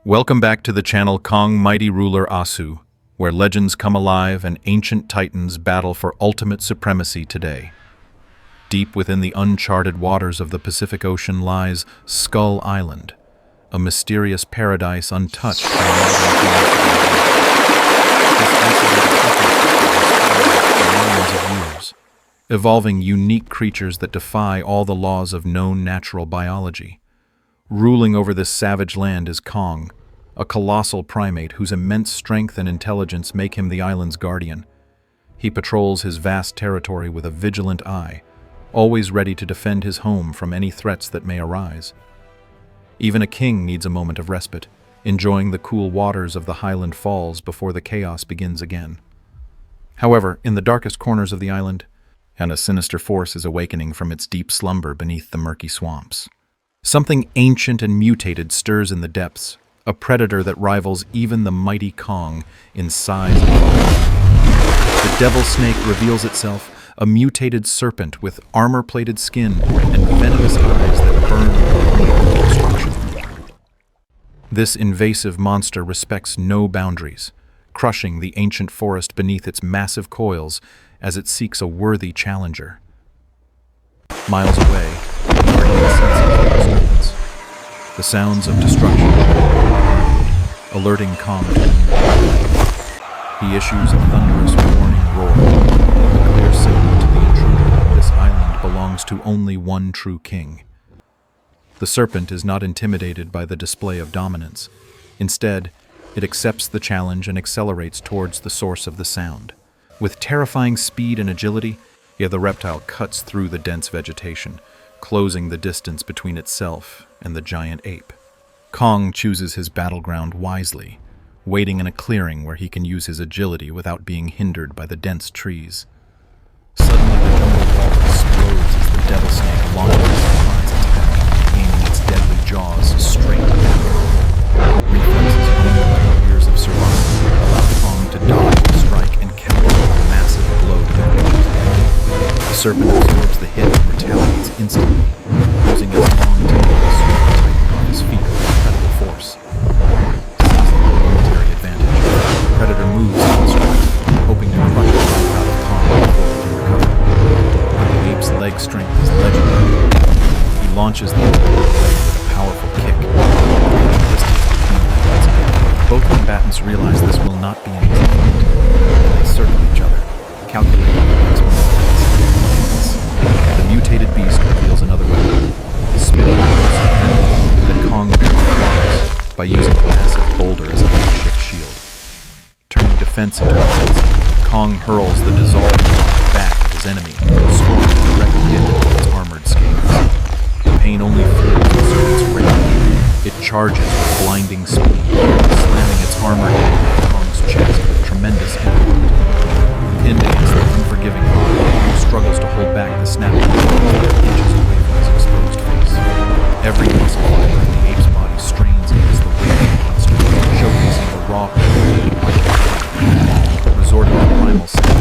Welcome back to the channel Kong Mighty Ruler Asu, where legends come alive and ancient titans battle for ultimate supremacy today. Deep within the uncharted waters of the Pacific Ocean lies Skull Island, a mysterious paradise untouched by this isolated ecosystem for millions of years, evolving unique creatures that defy all the laws of known natural biology. Ruling over this savage land is Kong, a colossal primate whose immense strength and intelligence make him the island's guardian. He patrols his vast territory with a vigilant eye, always ready to defend his home from any threats that may arise. Even a king needs a moment of respite, enjoying the cool waters of the Highland Falls before the chaos begins again. However, in the darkest corners of the island, a sinister force is awakening from its deep slumber beneath the murky swamps. Something ancient and mutated stirs in the depths, a predator that rivals even the mighty Kong in size and volume. The devil snake reveals itself, a mutated serpent with armor-plated skin and venomous eyes that burn with destruction. This invasive monster respects no boundaries, crushing the ancient forest beneath its massive coils as it seeks a worthy challenger. Miles away, the sounds of destruction alerting Kong to he issues a thunderous warning roar, a clear signal to the intruder that this island belongs to only one true king. The serpent is not intimidated by the display of dominance. Instead, it accepts the challenge and accelerates towards the source of the sound. With terrifying speed and agility, the reptile cuts through the dense vegetation, closing the distance between itself and the giant ape. Kong chooses his battleground wisely, waiting in a clearing where he can use his agility without being hindered by the dense trees. Suddenly, the jungle wall explodes as the devil snake launches its surprise attack, aiming its deadly jaws straight down. Reflexes honed by years of survival allow Kong to dodge the strike and counter a massive blow to the creature's head. The serpent absorbs the hit and retaliates instantly, using its long tail to sweep the titan off his feet with incredible force. Seizing the momentary advantage, the predator moves to the strike, hoping to crush the life out of Kong before he can recover. But the ape's leg strength is legendary. He launches the leg with a powerful kick, Both combatants realize this will not be an easy fight, and they circle each other, calculating the maximum distance. The mutated beast reveals another weapon, spitting that Kong barely blocks by using a massive boulder as a makeshift shield. Turning defense into offense, Kong hurls the dissolving rock back at his enemy, scoring directly into its armored scales. The pain only fuels the serpent's rage. It charges with blinding speed, slamming its armor into Kong's chest with tremendous impact. Pinned against the unforgiving rock, Kong struggles to hold back the snapping that inches away from his exposed face. Every muscle fiber in the ape's body strains against the raging monster, showcasing the raw power of resorting to primal state,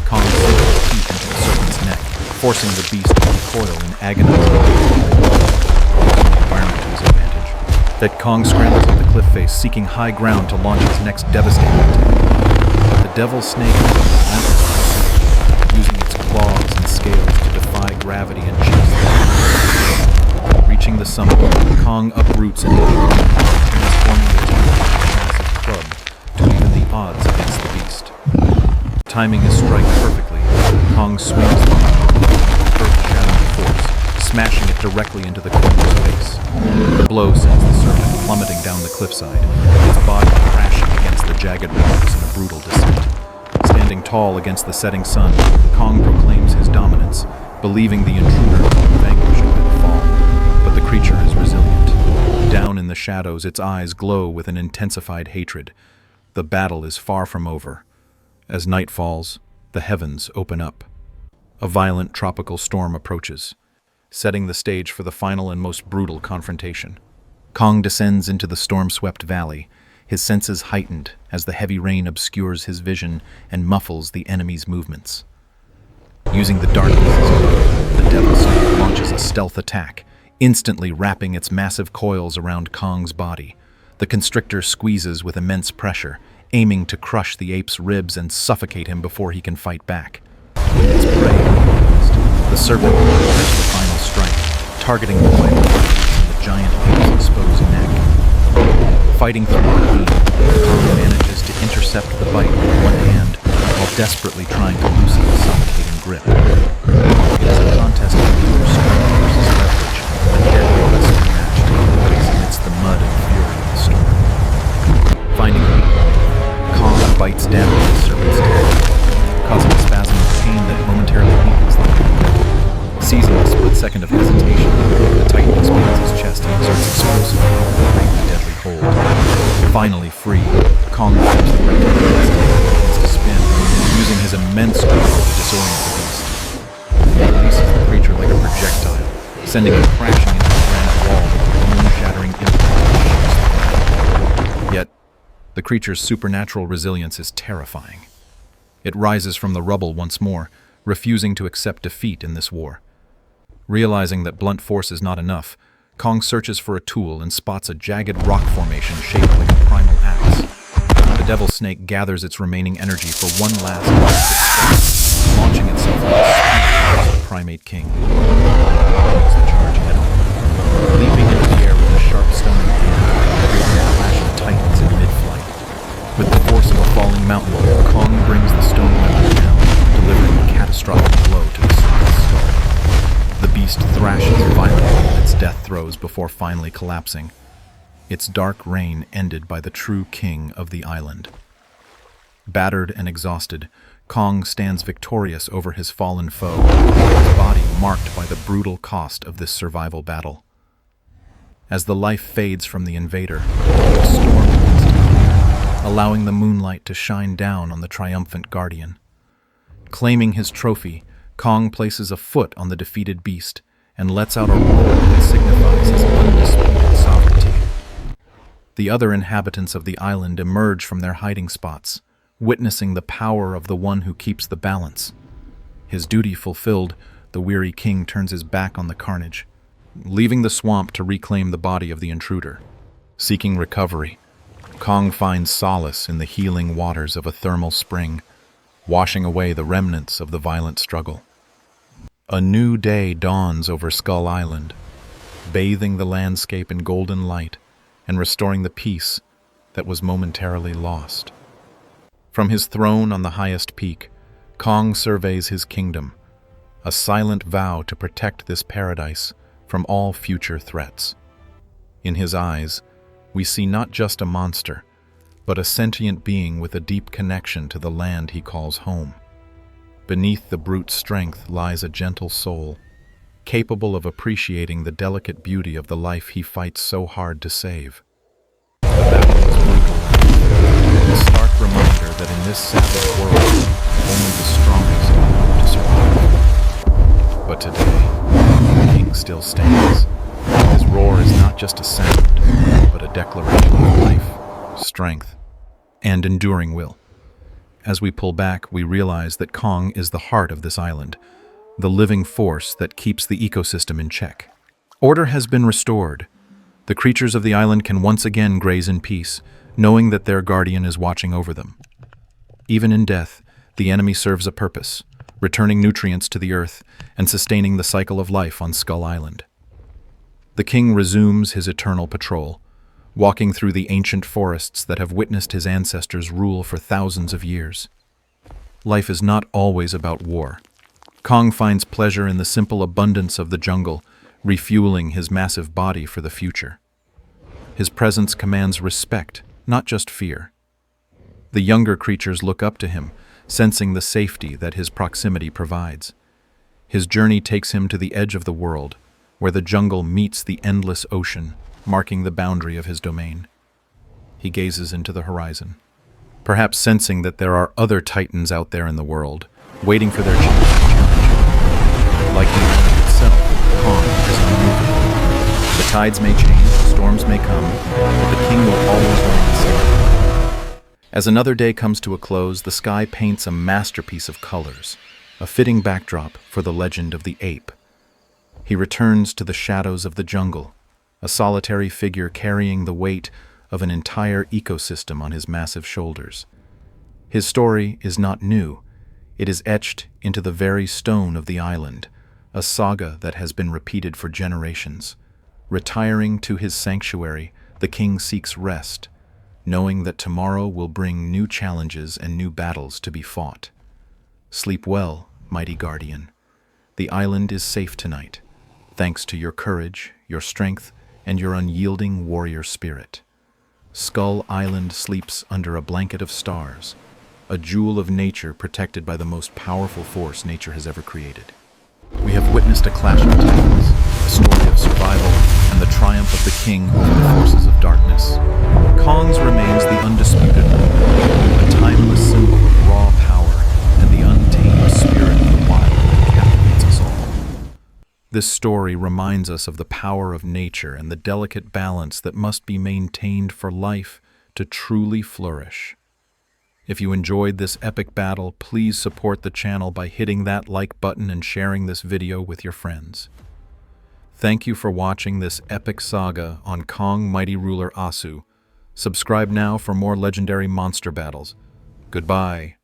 Kong sinks his teeth into the serpent's neck, forcing the beast to recoil in agonizing environment to his advantage. That Kong scrambles up the cliff face, seeking high ground to launch his next devastating attack. But the devil snake is relentless, using its claws and scales to defy gravity and chase the enemy. Reaching the summit, Kong uproots an injured, transforming the teeth into a massive club to even the odds against the beast. Timing his strike perfectly, Kong swings the arm with earth-shattering force, smashing it directly into the creature's face. The blow sends the serpent plummeting down the cliffside, its body crashing against the jagged rocks in a brutal descent. Standing tall against the setting sun, Kong proclaims his dominance, believing the intruder will be vanquished by the fall. But the creature is resilient. Down in the shadows, its eyes glow with an intensified hatred. The battle is far from over. As night falls, the heavens open up. A violent tropical storm approaches, setting the stage for the final and most brutal confrontation. Kong descends into the storm-swept valley, his senses heightened as the heavy rain obscures his vision and muffles the enemy's movements. Using the darkness as cover, the devil snake launches a stealth attack, instantly wrapping its massive coils around Kong's body. The constrictor squeezes with immense pressure, aiming to crush the ape's ribs and suffocate him before he can fight back. With its prey unfocused, the serpent delivers the final strike, targeting the vital organs in the giant ape's exposed neck. Fighting through the pain, Kong manages to intercept the bite with one hand while desperately trying to loosen the suffocating grip. It is a contest of pure strength versus leverage, a deadly wrestling match taking place amidst the mud and fury of the storm. Finding a weak point, Kong bites down on the serpent's tail, causing a spasm of pain that momentarily weakens the grip. Seizing a split second of hesitation, the Titan expands his chest and exerts explosive power to break the deadly hold. Finally free, Kong flips the right hand and begins to spin, using his immense strength to disorient the beast. He releases the creature like a projectile, sending it crashing into the granite wall with a bone-shattering impact that shakes the ground. Yet, the creature's supernatural resilience is terrifying. It rises from the rubble once more, refusing to accept defeat in this war. Realizing that blunt force is not enough, Kong searches for a tool and spots a jagged rock formation shaped like a primal axe. The devil snake gathers its remaining energy for one last strike, launching itself with speed towards the primate king. Makes the charge head-on, leaping into the air with a sharp stone in hand, creating a clash of titans in mid-flight. With the force of a falling mountain, Kong brings the stone weapon down, delivering a catastrophic blow to the serpent's skull. The beast thrashes violently in its death throes before finally collapsing. Its dark reign ended by the true king of the island. Battered and exhausted, Kong stands victorious over his fallen foe, his body marked by the brutal cost of this survival battle. As the life fades from the invader, the storm begins to clear, allowing the moonlight to shine down on the triumphant guardian. Claiming his trophy, Kong places a foot on the defeated beast and lets out a roar that signifies his undisputed sovereignty. The other inhabitants of the island emerge from their hiding spots, witnessing the power of the one who keeps the balance. His duty fulfilled, the weary king turns his back on the carnage, leaving the swamp to reclaim the body of the intruder. Seeking recovery, Kong finds solace in the healing waters of a thermal spring, washing away the remnants of the violent struggle. A new day dawns over Skull Island, bathing the landscape in golden light and restoring the peace that was momentarily lost. From his throne on the highest peak, Kong surveys his kingdom, a silent vow to protect this paradise from all future threats. In his eyes, we see not just a monster, but a sentient being with a deep connection to the land he calls home. Beneath the brute's strength lies a gentle soul, capable of appreciating the delicate beauty of the life he fights so hard to save. The battle is brutal, a stark reminder that in this savage world, only the strongest know how to survive. But today, the king still stands. His roar is not just a sound, but a declaration of life, strength, and enduring will. As we pull back, we realize that Kong is the heart of this island, the living force that keeps the ecosystem in check. Order has been restored. The creatures of the island can once again graze in peace, knowing that their guardian is watching over them. Even in death, the enemy serves a purpose, returning nutrients to the earth and sustaining the cycle of life on Skull Island. The king resumes his eternal patrol, walking through the ancient forests that have witnessed his ancestors rule for thousands of years. Life is not always about war. Kong finds pleasure in the simple abundance of the jungle, refueling his massive body for the future. His presence commands respect, not just fear. The younger creatures look up to him, sensing the safety that his proximity provides. His journey takes him to the edge of the world, where the jungle meets the endless ocean, marking the boundary of his domain. He gazes into the horizon, perhaps sensing that there are other titans out there in the world, waiting for their chance to challenge. Like the island itself, Kong is unmovable. The tides may change, storms may come, but the king will always remain silent. As another day comes to a close, the sky paints a masterpiece of colors, a fitting backdrop for the legend of the ape. He returns to the shadows of the jungle, a solitary figure carrying the weight of an entire ecosystem on his massive shoulders. His story is not new. It is etched into the very stone of the island, a saga that has been repeated for generations. Retiring to his sanctuary, the king seeks rest, knowing that tomorrow will bring new challenges and new battles to be fought. Sleep well, mighty guardian. The island is safe tonight, thanks to your courage, your strength, and your unyielding warrior spirit. Skull Island sleeps under a blanket of stars, a jewel of nature protected by the most powerful force nature has ever created. We have witnessed a clash of titans, a story of survival, and the triumph of the king over the forces of darkness. Kong's remains the undisputed one, a timeless symbol of raw power and the untamed spirit of the wild that captivates us all. This story reminds us of the power of nature and the delicate balance that must be maintained for life to truly flourish. If you enjoyed this epic battle, please support the channel by hitting that like button and sharing this video with your friends. Thank you for watching this epic saga on Kong Mighty Ruler Asu. Subscribe now for more legendary monster battles. Goodbye.